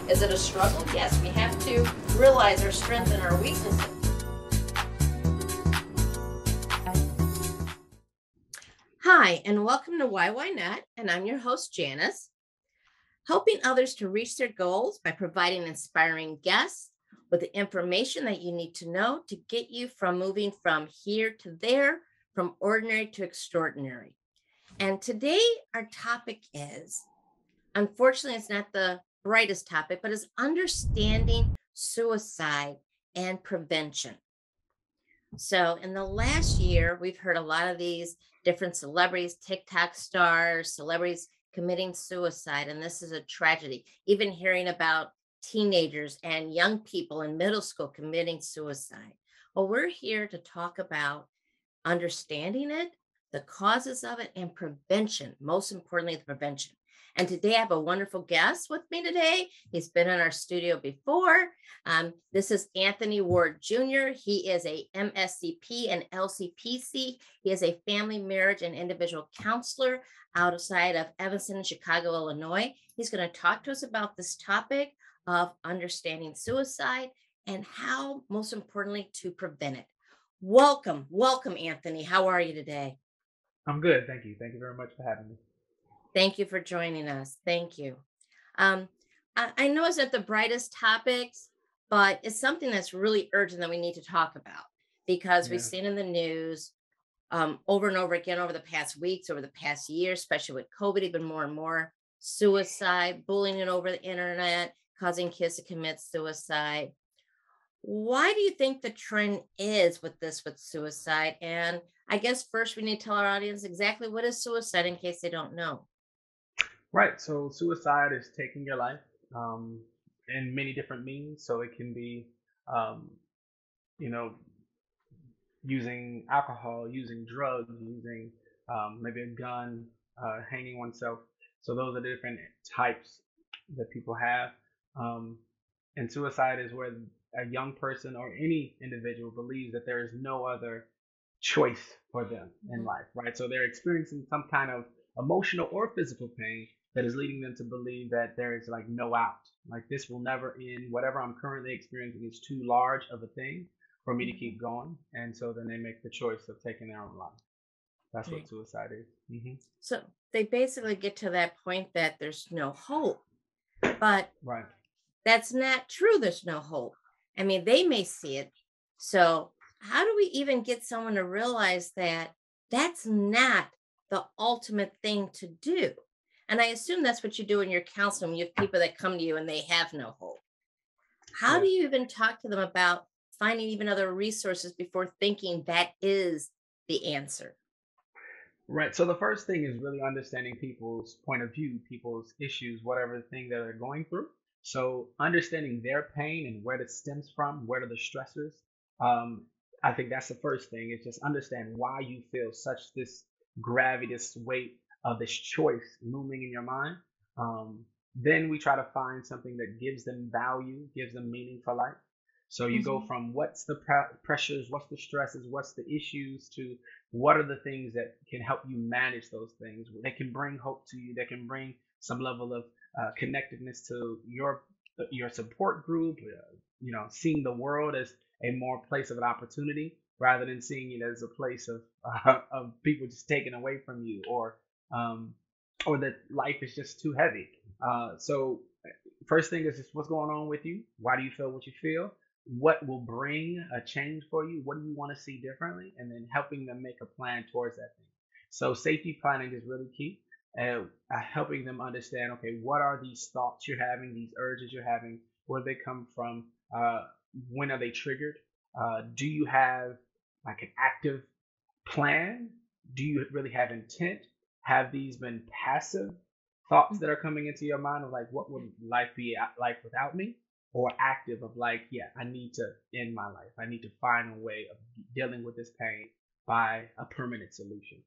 Is it a struggle? Yes, we have to realize our strengths and our weaknesses. Hi, and welcome to Why Not? And I'm your host, Janice. Helping others to reach their goals by providing inspiring guests with the information that you need to know to get you from moving from here to there, from ordinary to extraordinary. And today, our topic is, unfortunately, it's not the brightest topic, but it's understanding suicide and prevention. So in the last year, we've heard a lot of these different celebrities, TikTok stars, celebrities committing suicide, and this is a tragedy. Even hearing about teenagers and young people in middle school committing suicide. Well, we're here to talk about understanding it, the causes of it, and prevention, most importantly, the prevention. And today I have a wonderful guest with me today. He's been in our studio before. This is Anthony Ward Jr. He is a MSCP and LCPC. He is a family, marriage, and individual counselor outside of Evanston, Chicago, Illinois. He's going to talk to us about this topic of understanding suicide and how, most importantly, to prevent it. Welcome, Anthony. How are you today? I'm good. Thank you. Thank you very much for having me. Thank you for joining us. Thank you. I know it's not the brightest topics, but it's something that's really urgent that we need to talk about because we've Yeah. seen in the news over and over again over the past weeks, over the past year, especially with COVID, even more and more suicide, bullying over the internet, causing kids to commit suicide. Why do you think the trend is with suicide? And I guess first we need to tell our audience exactly what is suicide in case they don't know. Right. So suicide is taking your life in many different means. So it can be, um, you know, using alcohol, using drugs, using maybe a gun, hanging oneself. So those are the different types that people have. Um, and suicide is where a young person or any individual believes that there is no other choice for them in Mhm. life, right? So they're experiencing some kind of emotional or physical pain that is leading them to believe that there is like no out. Like this will never end. Whatever I'm currently experiencing is too large of a thing for me to Mhm. keep going. And so then they make the choice of taking their own life. That's what Right. suicide is. So they basically get to that point that there's no hope, but Right. that's not true. There's no hope. I mean, they may see it. So, how do we even get someone to realize that that's not the ultimate thing to do? And I assume that's what you do in your counseling. You have people that come to you and they have no hope. How do Yeah. you even talk to them about finding even other resources before thinking that is the answer? Right. So the first thing is really understanding people's point of view, people's issues, whatever thing that they're going through. So understanding their pain and where it stems from, what are the stressors. Um, I think that's the first thing is just understand why you feel such this gravity, this weight of this choice looming in your mind. Then we try to find something that gives them value, gives them meaning for life. So you go Mhm. from what's the pressures, what's the stresses, what's the issues to what are the things that can help you manage those things. They can bring hope to you. They can bring some level of connectedness to your support group. Seeing the world as a more place of an opportunity rather than seeing it as a place of of people just taken away from you, um, or that life is just too heavy. So first thing is just what's going on with you. Why do you feel what you feel? What will bring a change for you? What do you want to see differently? And then helping them make a plan towards that thing. So safety planning is really key. Helping them understand, okay, what are these thoughts you're having, these urges you're having, where they come from, when are they triggered? Do you have like an active plan? Do you really have intent? Have these been passive thoughts that are coming into your mind of like, what would life be like without me? Or active of like, yeah, I need to end my life. I need to find a way of dealing with this pain by a permanent solution.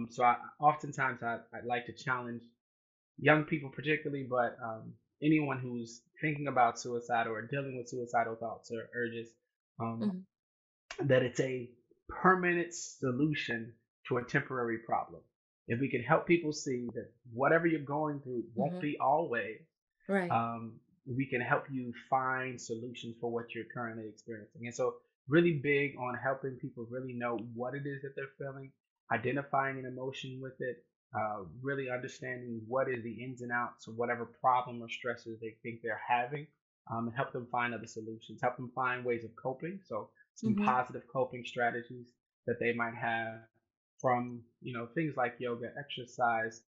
So oftentimes I like to challenge young people particularly, but anyone who's thinking about suicide or dealing with suicidal thoughts or urges, um, Mhm. that it's a permanent solution to a temporary problem. If we can help people see that whatever you're going through won't Mhm. be always, Right. we can help you find solutions for what you're currently experiencing. And so, really big on helping people really know what it is that they're feeling, identifying an emotion with it, really understanding what is the ins and outs of whatever problem or stressors they think they're having, and help them find other solutions, help them find ways of coping. So, some Mhm. positive coping strategies that they might have from things like yoga, exercise,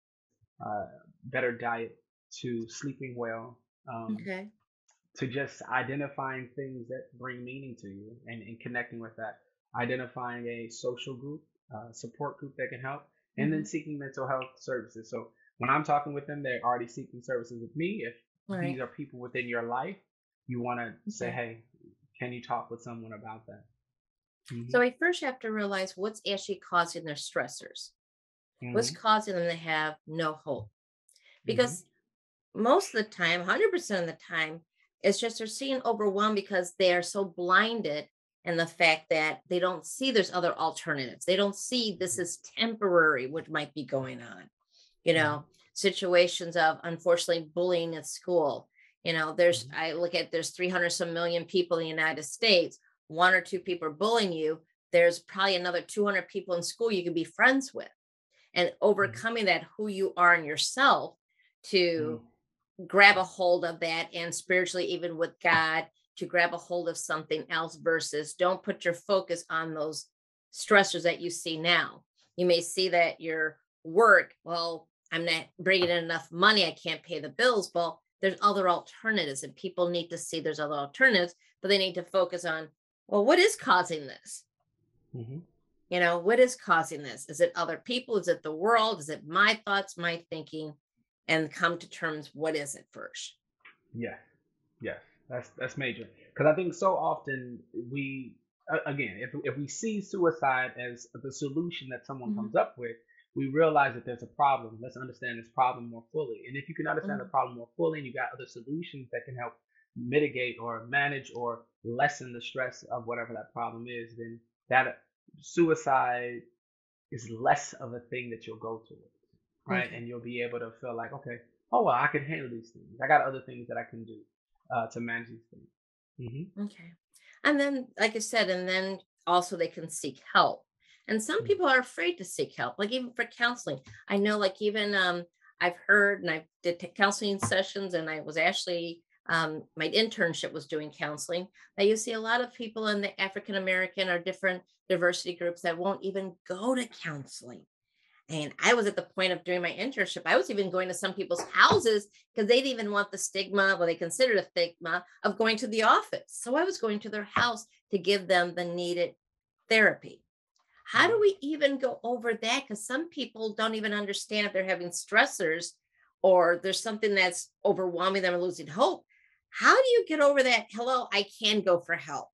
uh, better diet, to sleeping well, um, Okay. to just identifying things that bring meaning to you and connecting with that, identifying a social group, support group that can help, and then Mhm. seeking mental health services. So when I'm talking with them, they're already seeking services with me. If these Right. are people within your life, you want to say, Okay. hey, can you talk with someone about that? So Hmm. I first have to realize what's actually causing their stressors. What's Hmm. causing them to have no hope? Hmm. Because most of the time, 100% of the time, it's just they're seeing overwhelmed because they are so blinded and the fact that they don't see there's other alternatives. They don't see this is temporary, what might be going on. You Hmm. know, situations of unfortunately bullying at school. Hmm. I look at there's 300 some million people in the United States. One or two people are bullying you. There's probably another 200 people in school you could be friends with, and Hmm. overcoming that who you are in yourself Hmm. to grab a hold of that, and spiritually even with God, to grab a hold of something else versus don't put your focus on those stressors that you see now. You may see that your work, well, I'm not bringing in enough money, I can't pay the bills. Well, there's other alternatives, and people need to see there's other alternatives, but they need to focus on, well, what is causing this? Hmm. What is causing this? Is it other people? Is it the world? Is it my thoughts, my thinking? And come to terms, what is it first? Yes. Yes, that's major, because I think so often we, again, if we see suicide as the solution that someone Mhm, comes up with, we realize that there's a problem. Let's understand this problem more fully. And if you can understand the mhm, problem more fully, and you got other solutions that can help mitigate or manage or lessen the stress of whatever that problem is, then that suicide is less of a thing that you'll go to, right? okay, And you'll be able to feel like, okay, oh well, I can handle these things. I got other things that I can do to manage these things. Hmm. okay. And then, like I said, and then also they can seek help. And some people are afraid to seek help, like even for counseling. I know, like even I've heard, and I did counseling sessions, and I was actually my internship was doing counseling. That you see a lot of people in the African American or different diversity groups that won't even go to counseling. And I was at the point of doing my internship. I was even going to some people's houses because they didn't even want the stigma, what they considered a stigma, of going to the office. So I was going to their house to give them the needed therapy. How do Hmm. we even go over that? Because some people don't even understand if they're having stressors or there's something that's overwhelming them and losing hope. How do you get over that? Hello, I can go for help.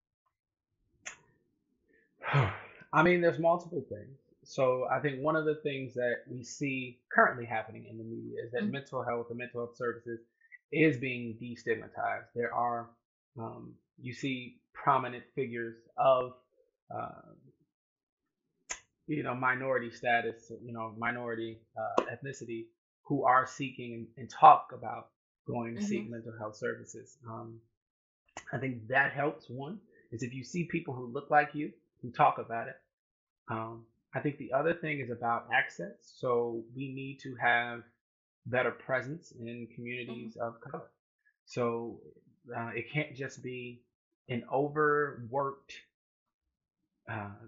I mean, there's multiple things. So I think one of the things that we see currently happening in the media is that Mm, mental health and mental health services is being destigmatized. There are, you see prominent figures of, uh, minority status, minority ethnicity, who are seeking and talk about going to seek mhm, mental health services. I think that helps. One is if you see people who look like you who talk about it. I think the other thing is about access. So we need to have better presence in mhm, communities of color. So it can't just be an overworked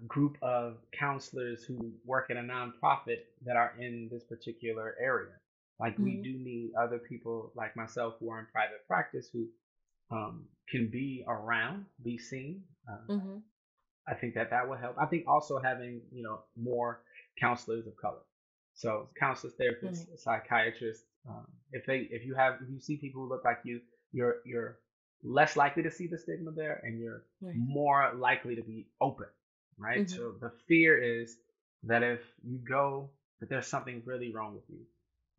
group of counselors who work at a nonprofit that are in this particular area. Like we mhm, do need other people like myself who are in private practice who can be around, be seen. mhm. I think that that will help. I think also having more counselors of color, so counselors, therapists, Right, psychiatrists. If you see people who look like you, you're less likely to see the stigma there, and you're right. more likely to be open, right? Mhm, So the fear is that if you go, that there's something really wrong with you.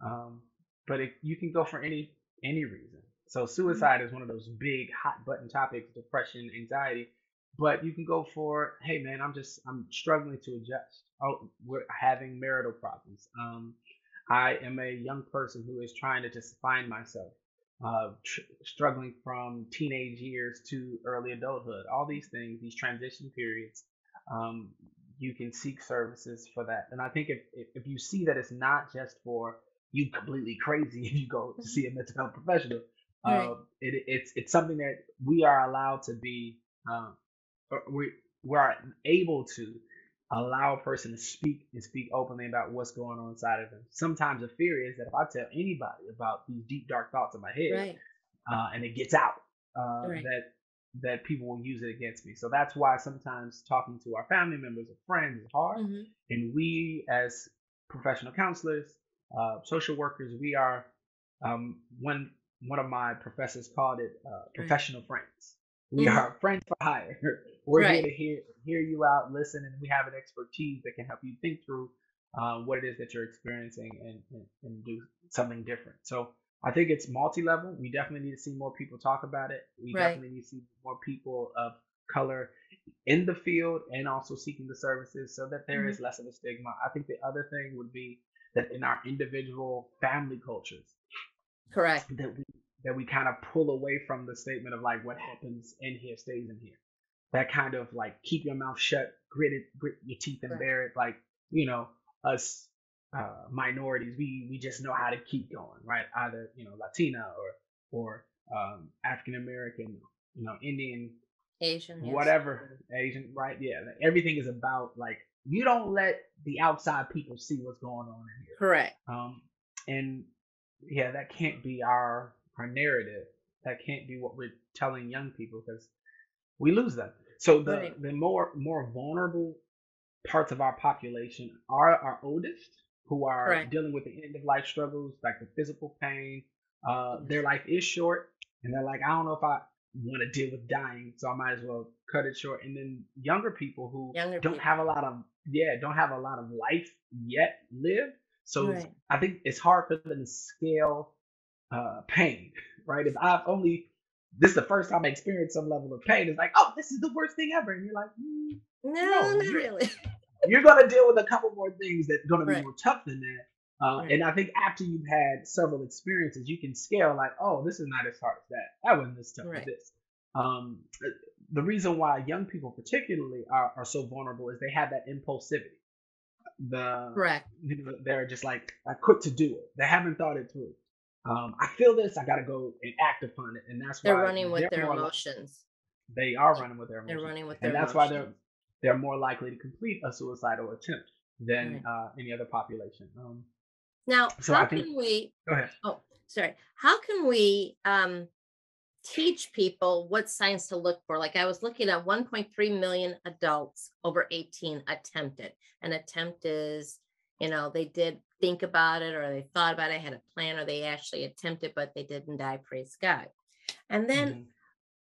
Um, but you can go for any reason. So Mhm. suicide is one of those big hot button topics, depression, anxiety. But you can go for, hey man, I'm struggling to adjust. Oh, we're having marital problems. I am a young person who is trying to just find myself, struggling from teenage years to early adulthood. All these things, these transition periods, um, you can seek services for that. And I think if you see that it's not just for you completely crazy if you go to Mhm. see a mental health professional, Right. it's something that we are allowed to be. We are able to allow a person to speak and speak openly about what's going on inside of them. Sometimes the fear is that if I tell anybody about these deep dark thoughts in my head, Right. and it gets out, Right. that people will use it against me. So that's why sometimes talking to our family members or friends is hard. Hmm. And we, as professional counselors, social workers, we are, one of my professors called it, Right. professional friends. We Hmm. are friends for hire. We're here Right. to hear you out, listen, and we have an expertise that can help you think through what it is that you're experiencing, and do something different. So I think it's multi-level. We definitely need to see more people talk about it. We Right. definitely need to see more people of color in the field and also seeking the services so that there Hmm. is less of a stigma. I think the other thing would be that in our individual family cultures, Correct. that we kind of pull away from the statement of like what happens in here stays in here. That kind of like keep your mouth shut, grit your teeth and Correct. bear it. Like, you know, us, minorities, we just know how to keep going, right? Either Latina or African American, Indian, Asian. Yes. whatever, Asian, right? Yeah, everything is about like you don't let the outside people see what's going on in here. Correct. And yeah, that can't be our narrative. That can't be what we're telling young people because we lose them. So Right. the more vulnerable parts of our population are our oldest, who are Correct. dealing with the end of life struggles, like the physical pain. Their Yes. life is short, and they're like, I don't know if I want to deal with dying, so I might as well cut it short. And then younger people who Younger don't people. have a lot of don't have a lot of life yet lived. So Right. I think it's hard for them to scale pain, right? If I've only this is the first time I experienced some level of pain, it's like, oh, this is the worst thing ever, and you're like, No, no, not really. you're gonna deal with a couple more things that are gonna be Right. more tough than that. Right. And I think after you've had several experiences, you can scale like, oh, this is not as hard as that. That wasn't as tough as Right. this. Um, the reason why young people particularly are so vulnerable is they have that impulsivity. Correct. They're just like quick to do it. They haven't thought it through. I feel this, I gotta go and act upon it, and that's They're why running with they're their more like emotions. they are running with their They're emotions, running with and their that's why emotions. they're more likely to complete a suicidal attempt than Right. any other population. Now, So how I think can we, go ahead. oh, sorry, how can we teach people what signs to look for? Like I was looking at 1.3 million adults over 18 attempted. An attempt is, they did think about it or they thought about it, had a plan, or they actually attempted, but they didn't die, praise God. And then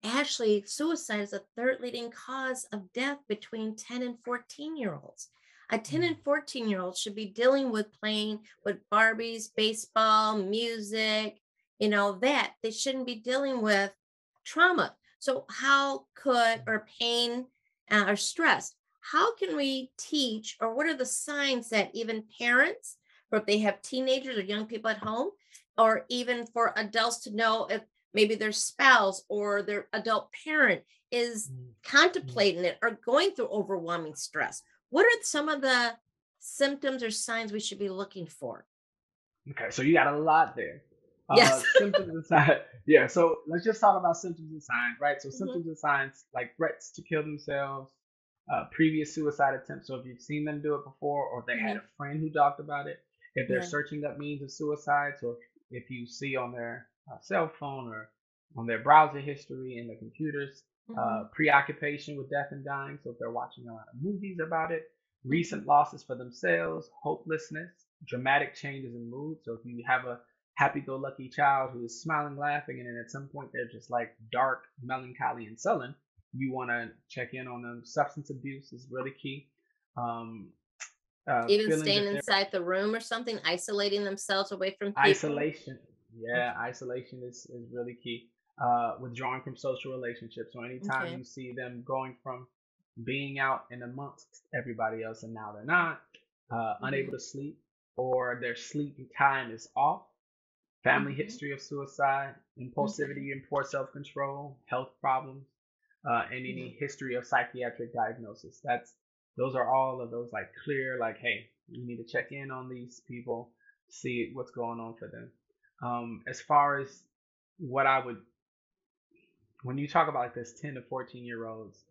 Hmm. actually, suicide is the third leading cause of death between 10 and 14-year-olds. A 10 and 14-year-old should be dealing with playing with Barbies, baseball, music, that. They shouldn't be dealing with trauma. So, how could, or pain or stress, how can we teach, or what are the signs that even parents, or if they have teenagers or young people at home, or even for adults to know if maybe their spouse or their adult parent is Hmm. contemplating it or going through overwhelming stress? What are some of the symptoms or signs we should be looking for? Okay, so you got a lot there. Yes. Symptoms and signs. Yeah, so let's just talk about symptoms and signs, right? So Mhm. symptoms and signs like threats to kill themselves, previous suicide attempts. So if you've seen them do it before, or if they had Mhm. a friend who talked about it, if they're Right. searching up means of suicide, so if you see on their cell phone or on their browser history in the computers, Mhm. preoccupation with death and dying. So if they're watching a lot of movies about it, Mhm. recent losses for themselves, hopelessness, dramatic changes in mood. So if you have a happy-go-lucky child who is smiling, laughing, and then at some point they're just like dark, melancholy, and sullen, you want to check in on them. Substance abuse is really key. Um, Even feelings staying that they're inside the room or something, isolating themselves away from people. isolation. Yeah, Okay. isolation is really key. Withdrawing from social relationships. So anytime Okay. you see them going from being out and amongst everybody else and now they're not, unable Hmm. to sleep, or their sleep time is off, family Hmm. history of suicide, Okay. impulsivity and poor self control, health problems, and Hmm. any history of psychiatric diagnosis. Those are all of those like clear, like, hey, you need to check in on these people, see what's going on for them. As far as what I would, when you talk about like this 10 to 14-year olds,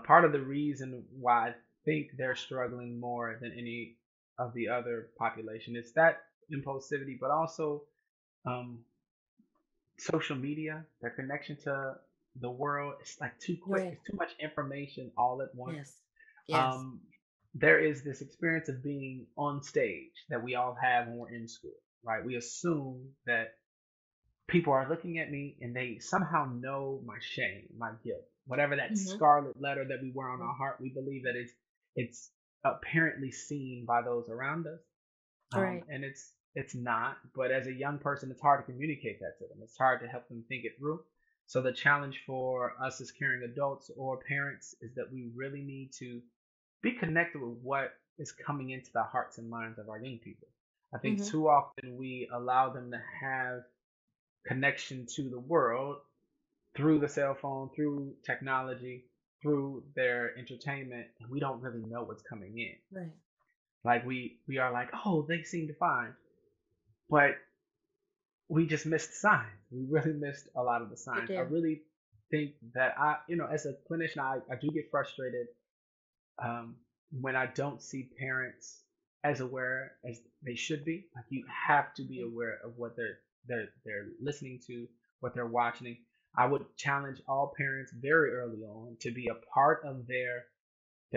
part of the reason why I think they're struggling more than any of the other population is that impulsivity, but also um, social media, their connection to the world. It's like too quick. Right. It's too much information all at once. Yes. Yes. Um, there is this experience of being on stage that we all have when we're in school, right? We assume that people are looking at me and they somehow know my shame, my guilt, whatever that Hmm. scarlet letter that we wear on our heart. We believe that it's apparently seen by those around us, Right. and it's not. But as a young person, it's hard to communicate that to them. It's hard to help them think it through. So the challenge for us as caring adults or parents is that we really need to be connected with what is coming into the hearts and minds of our young people. I think Hmm. too often we allow them to have connection to the world through the cell phone, through technology, through their entertainment, and we don't really know what's coming in. Right. Like we are like, oh, they seem to fine, but we just missed signs. We really missed a lot of the You signs. I do. really think that as a clinician, I do get frustrated um, when I don't see parents as aware as they should be. Like you have to be Mhm. aware of what they're listening to, what they're watching. I would challenge all parents very early on to be a part of their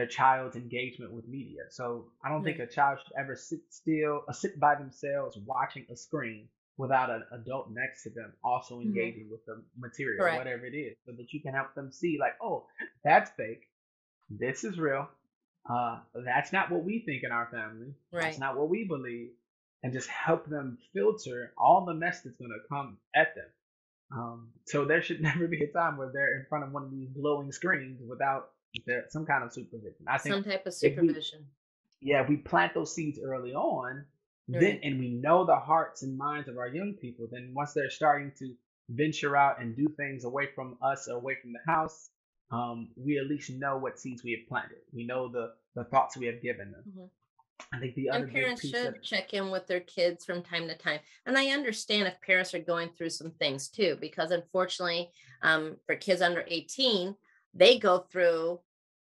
child's engagement with media. So I don't think Right. a child should ever sit still, sit by themselves watching a screen without an adult next to them also Hmm. engaging with the material, Correct. whatever it is, so that you can help them see, like, oh, that's fake. This is real. That's not what we think in our family. That's Right. not what we believe. And just help them filter all the mess that's going to come at them. So there should never be a time where they're in front of one of these glowing screens without some kind of supervision. I think Some type of if we, supervision. yeah, if we plant those seeds early on, then Right. and we know the hearts and minds of our young people, then once they're starting to venture out and do things away from us or away from the house, we at least know what seeds we have planted. We know the thoughts we have given them. Hmm. I think the other And big parents piece of should check in with their kids from time to time. And I understand if parents are going through some things too, because unfortunately, for kids under 18, they go through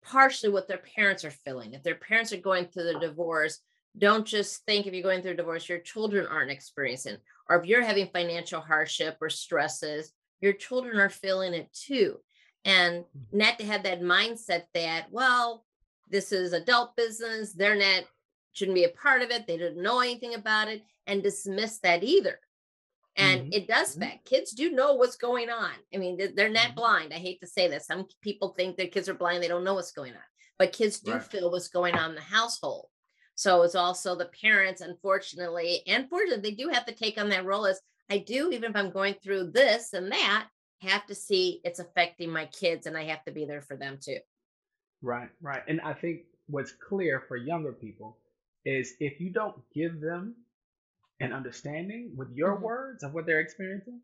partially what their parents are feeling. If their parents are going through the divorce, don't just think if you're going through a divorce, your children aren't experiencing, or if you're having financial hardship or stresses, your children are feeling it too. And not to have that mindset that, well, this is adult business, they're not, shouldn't be a part of it, they didn't know anything about it, and dismiss that either. And hmm it does hmm affect kids do know what's going on. I mean, they're not hmm blind. I hate to say this. Some people think their kids are blind, they don't know what's going on. But kids do right. feel what's going on in the household. So it's also the parents, unfortunately, and fortunately, they do have to take on that role as I do, even if I'm going through this and that, have to see it's affecting my kids and I have to be there for them too. Right, right. And I think what's clear for younger people is if you don't give them an understanding with your Hmm. words of what they're experiencing,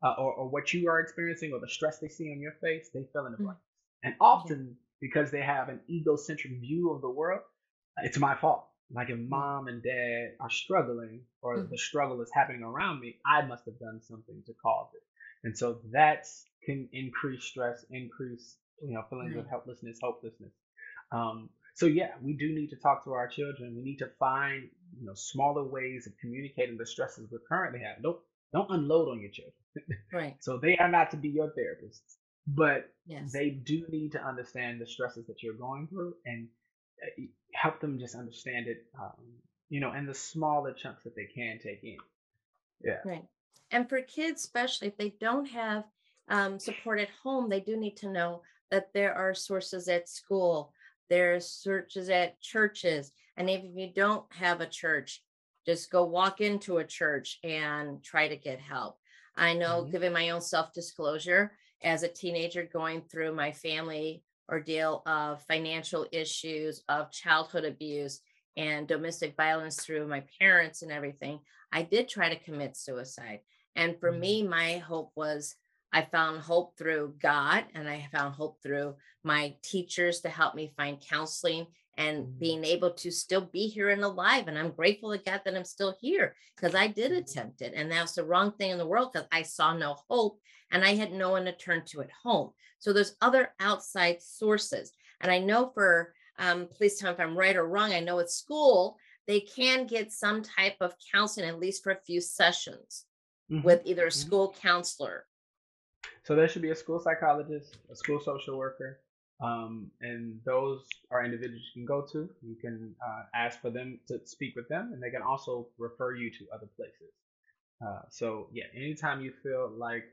or what you are experiencing, or the stress they see on your face, they fill in the Hmm. blank. And Yeah. often, because they have an egocentric view of the world, it's my fault. Like if Yeah. mom and dad are struggling, or the Hmm. struggle is happening around me, I must have done something to cause it. And so that can increase stress, increase feelings of Right. helplessness, hopelessness. So yeah, we do need to talk to our children. We need to find smaller ways of communicating the stresses we're currently having. Don't unload on your children. Right. So they are not to be your therapists, but Yes. they do need to understand the stresses that you're going through and help them just understand it, in the smaller chunks that they can take in. Yeah. Right. And for kids, especially if they don't have support at home, they do need to know that there are sources at school. There's searches at churches. And if you don't have a church, just go walk into a church and try to get help. I know, Hmm. giving my own self disclosure, as a teenager going through my family ordeal of financial issues, of childhood abuse, and domestic violence through my parents and everything, I did try to commit suicide. And for Hmm. me, my hope was I found hope through God, and I found hope through my teachers to help me find counseling and being able to still be here and alive. And I'm grateful to God that I'm still here, because I did Hmm. attempt it. And that was the wrong thing in the world, because I saw no hope and I had no one to turn to at home. So there's other outside sources. And I know for, please tell me if I'm right or wrong, I know at school, they can get some type of counseling, at least for a few sessions, Hmm. with either a Hmm. school counselor. So there should be a school psychologist, a school social worker, and those are individuals you can go to. You can ask for them to speak with them, and they can also refer you to other places. So yeah, anytime you feel like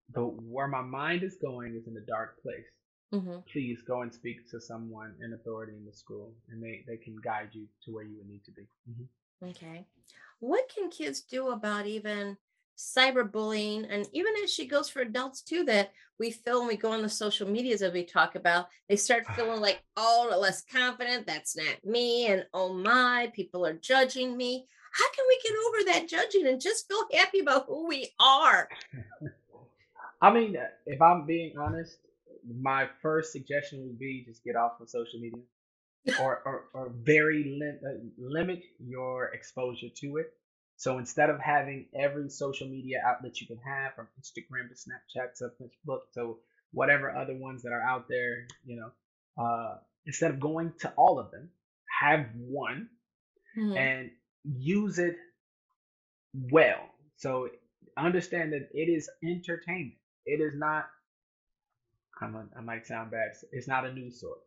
the where my mind is going is in a dark place, Mhm. please go and speak to someone in authority in the school, and they can guide you to where you would need to be. Hmm. Okay. What can kids do about even cyberbullying? And even as she goes for adults too, that we feel when we go on the social medias as we talk about, they start feeling like, oh, less confident. That's not me. And oh my, people are judging me. How can we get over that judging and just feel happy about who we are? I mean, if I'm being honest, my first suggestion would be just get off of social media. Or limit your exposure to it. So instead of having every social media outlet you can have, from Instagram to Snapchat to Facebook to whatever other ones that are out there, instead of going to all of them, have one Mhm. and use it well. So understand that it is entertainment. It is not. I might sound bad. It's not a news source,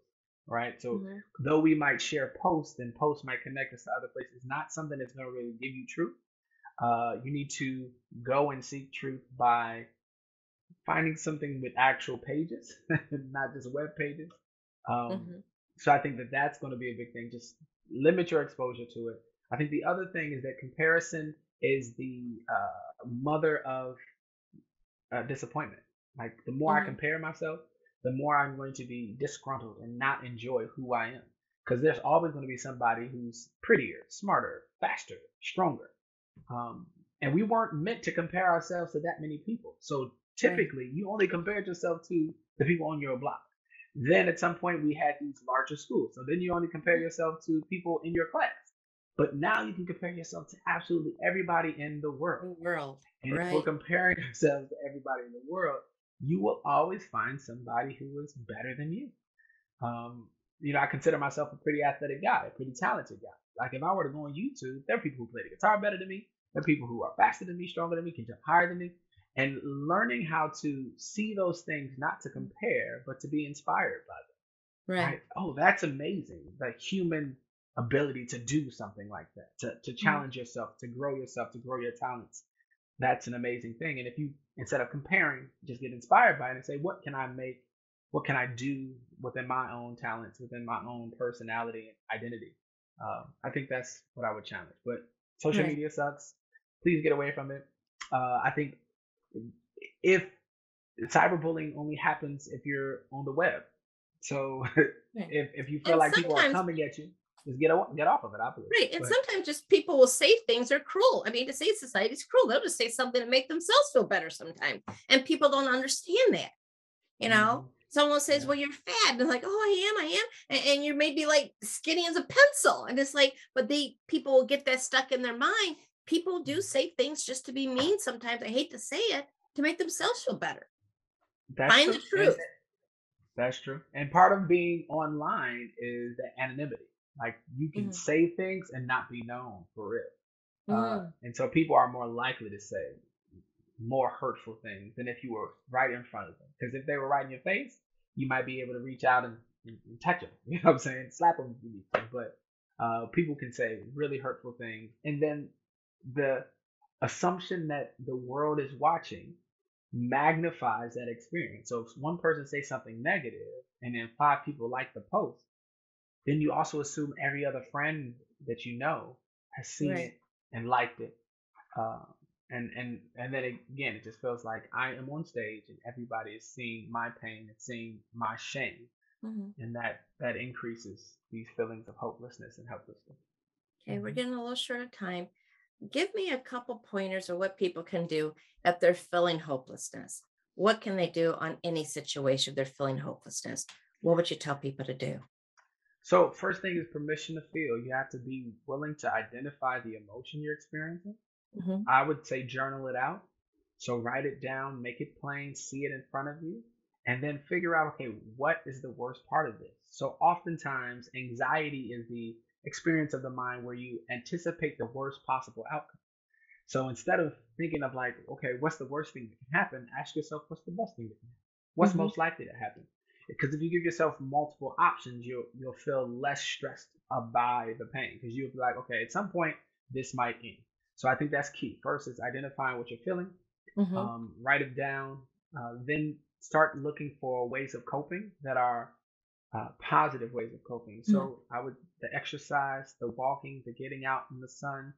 right? So Mhm. though we might share posts and posts might connect us to other places, it's not something that's going to really give you truth. You need to go and seek truth by finding something with actual pages, not just web pages. Um, Mhm. so I think that that's going to be a big thing. Just limit your exposure to it. I think the other thing is that comparison is the mother of disappointment. Like the more I Mhm. compare myself, the more I'm going to be disgruntled and not enjoy who I am. Because there's always going to be somebody who's prettier, smarter, faster, stronger. Um, and we weren't meant to compare ourselves to that many people. So Right. typically, you only compared yourself to the people on your block. Then at some point, we had these larger schools. So then you only compare Mhm. yourself to people in your class. But now you can compare yourself to absolutely everybody in the world. The world. And if we're Right. comparing ourselves to everybody in the world, you will always find somebody who is better than you. Um, I consider myself a pretty athletic guy, a pretty talented guy. Like if I were to go on YouTube, there are people who play the guitar better than me. There are people who are faster than me, stronger than me, can jump higher than me. And learning how to see those things, not to compare, but to be inspired by them, Right. right? Oh, that's amazing. The human ability to do something like that, to Mhm. challenge yourself, to grow your talents, that's an amazing thing. And if you, instead of comparing, just get inspired by it and say, what can I make? What can I do within my own talents, within my own personality and identity? I think that's what I would challenge. But social Right. media sucks. Please get away from it. I think if cyberbullying only happens if you're on the web. So Right. if you feel And like people are sometimes, coming at you, just get off of it. I believe. right. And Go ahead. sometimes just people will say things are cruel. I mean, to say society's cruel, they'll just say something to make themselves feel better sometimes. And people don't understand that, you know? Hmm. Someone says, Yeah. well, you're fat. And they're like, oh, I am. And you're maybe like skinny as a pencil. And it's like, but people will get that stuck in their mind. People do say things just to be mean sometimes. I hate to say it, to make themselves feel better. That's Find true. the And truth. that's true. And part of being online is the anonymity. Like you can Mhm. say things and not be known for real. Mhm. And so people are more likely to say more hurtful things than if you were right in front of them. Because if they were right in your face, you might be able to reach out and touch them. You know what I'm saying? Slap them if you need to. But people can say really hurtful things. And then the assumption that the world is watching magnifies that experience. So if one person says something negative and then five people like the post, then you also assume every other friend that you know has seen Right. it and liked it. Uh, and then again, it just feels like I am on stage and everybody is seeing my pain and seeing my shame, Mhm. and that increases these feelings of hopelessness and helplessness. Okay, we're Hmm. getting a little short of time. Give me a couple pointers of what people can do if they're feeling hopelessness. What can they do on any situation if they're feeling hopelessness? What would you tell people to do? So first thing is permission to feel. You have to be willing to identify the emotion you're experiencing. Hmm. I would say journal it out. So write it down, make it plain, see it in front of you, and then figure out, okay, what is the worst part of this? So oftentimes, anxiety is the experience of the mind where you anticipate the worst possible outcome. So instead of thinking of like, okay, what's the worst thing that can happen? Ask yourself, what's the best thing that can happen? What's Hmm. most likely to happen? Because if you give yourself multiple options, you'll feel less stressed by the pain because you'll be like, okay, at some point this might end. So I think that's key. First is identifying what you're feeling, Hmm. write it down, then start looking for ways of coping that are positive ways of coping. Hmm. So I would the exercise, the walking, the getting out in the sun,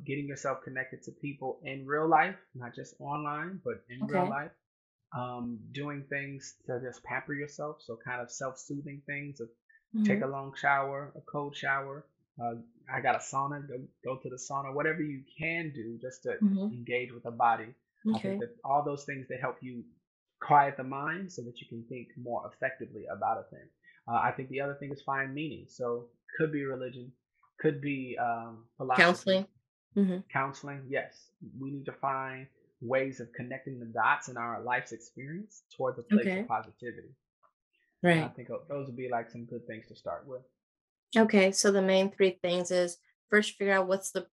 getting yourself connected to people in real life, not just online, but in real Okay. life. Doing things to just pamper yourself, so kind of self-soothing things of take Hmm. a long shower, a cold shower. Uh, I got a sauna, go to the sauna, whatever you can do just to Hmm. engage with the body. I think Okay. that all those things that help you quiet the mind so that you can think more effectively about a thing. I think the other thing is find meaning. So could be religion, could be philosophy, Counseling. Hmm. counseling. Yes, we need to find ways of connecting the dots in our life's experience towards a place of Okay. positivity. And I Right. think those would be like some good things to start with. Okay. So the main three things is first figure out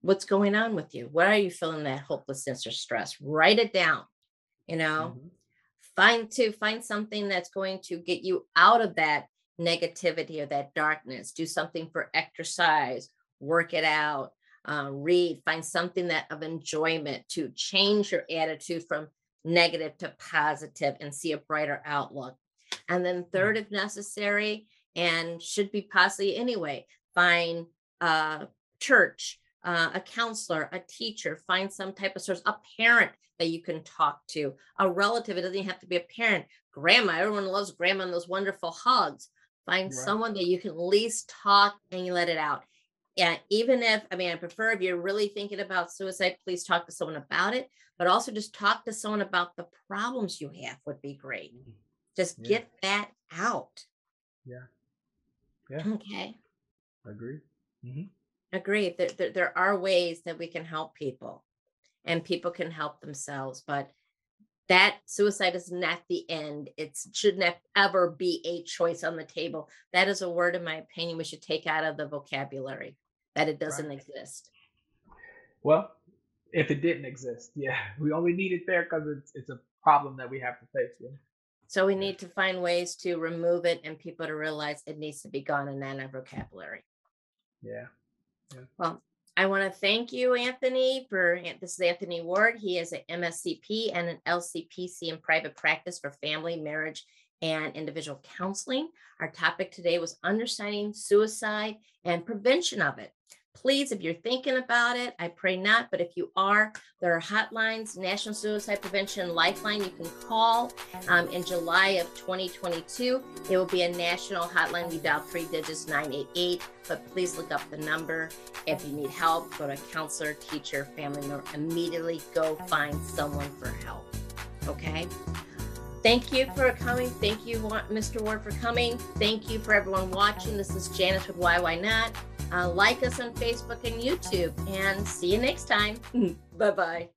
what's going on with you. Why are you feeling that hopelessness or stress? Write it down, you know. Hmm. Find something that's going to get you out of that negativity or that darkness. Do something for exercise, work it out, read, find something that of enjoyment to change your attitude from negative to positive and see a brighter outlook. And then third, if necessary, and should be possibly anyway, find a church, a counselor, a teacher, find some type of source, a parent that you can talk to, a relative. It doesn't even have to be a parent. Grandma, everyone loves grandma and those wonderful hugs. Find Right. someone that you can at least talk and you let it out. Yeah, even if, I mean, I prefer if you're really thinking about suicide, please talk to someone about it, but also just talk to someone about the problems you have would be great. Mhm. Just Yeah. get that out. Yeah. Yeah. Okay. Agree. Hmm. Agree. There are ways that we can help people and people can help themselves, but that suicide is not the end. It shouldn't ever be a choice on the table. That is a word, in my opinion, we should take out of the vocabulary, that it Right. doesn't exist. Well, if it didn't exist, yeah, we only need it there because it's a problem that we have to face. Yeah. So we Yeah. need to find ways to remove it and people to realize it needs to be gone in our vocabulary. Yeah. Yeah. Well, I want to thank you, Anthony, this is Anthony Ward. He is an MSCP and an LCPC in private practice for family, marriage, and individual counseling. Our topic today was understanding suicide and prevention of it. Please, if you're thinking about it, I pray not, but if you are, there are hotlines, National Suicide Prevention Lifeline, you can call. In July of 2022, it will be a national hotline. You dial 3 digits 988, but please look up the number. If you need help, go to a counselor, teacher, family member. Immediately go find someone for help. Okay. Thank you for coming. Thank you, Mr. Ward, for coming. Thank you for everyone watching. This is Janice with Why Not. Like us on Facebook and YouTube, and see you next time. Bye-bye.